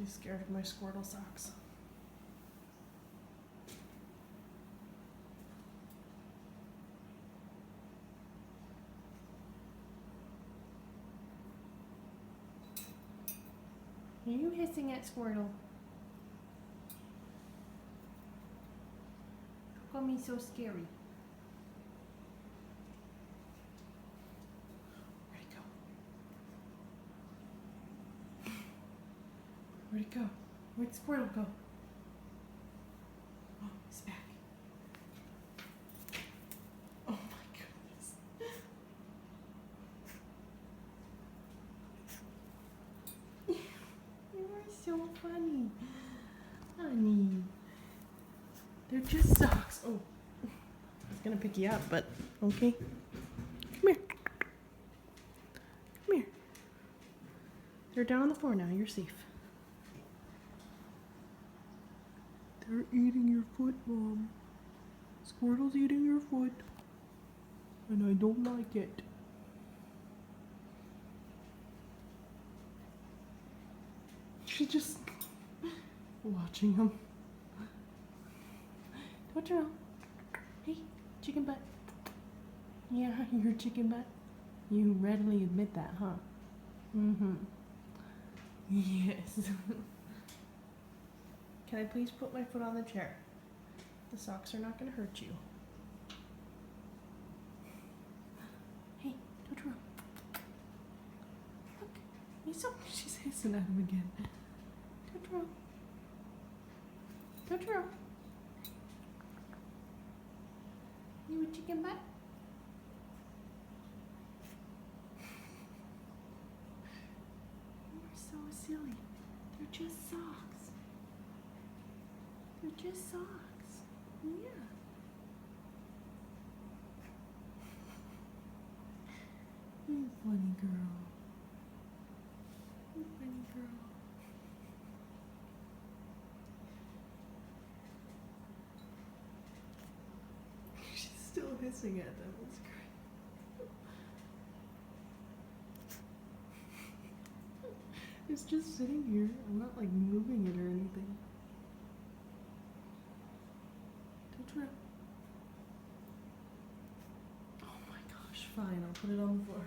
She's scared of my squirtle socks. Are you hissing at Squirtle? How come he's so scary? Where'd he go? Where'd he go? Where'd Squirtle go? Oh, he's back. Oh my goodness. You are so funny. Honey. They're just socks. Oh. I was gonna pick you up, but okay. Come here. Come here. They're down on the floor now. You're safe. They're eating your foot, Mom. Squirtle's eating your foot. And I don't like it. She's just watching him. Totoro. Hey, chicken butt. Yeah, you're chicken butt. You readily admit that, huh? Mm-hmm. Yes. Can I please put my foot on the chair? The socks are not going to hurt you. Hey, Totoro. Look, she's hissing at him again. Totoro. Totoro. You a chicken butt? You're so silly. They're just socks. They're just socks. Yeah. You funny girl. You funny girl. She's still hissing at them. It's great. It's just sitting here. I'm not like moving it or anything. Totoro. Oh my gosh, fine. I'll put it on the floor.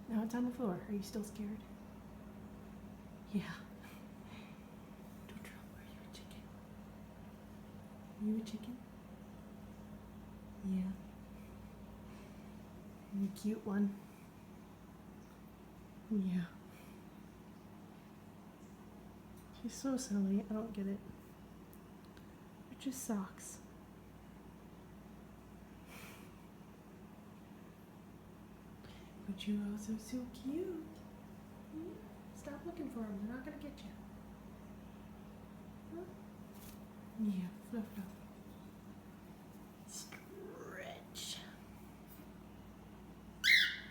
Now it's on the floor. Are you still scared? Yeah. Totoro, are you a chicken? Are you a chicken? Yeah. You a cute one? Yeah. She's so silly. I don't get it. They're just socks. But you're also so cute. Yeah. Stop looking for them. They're not going to get you. Huh? Yeah, fluff, fluff. Stretch.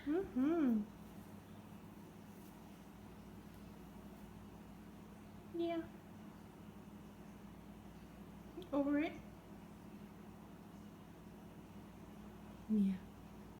Mm-hmm. Yeah. Over it? Yeah.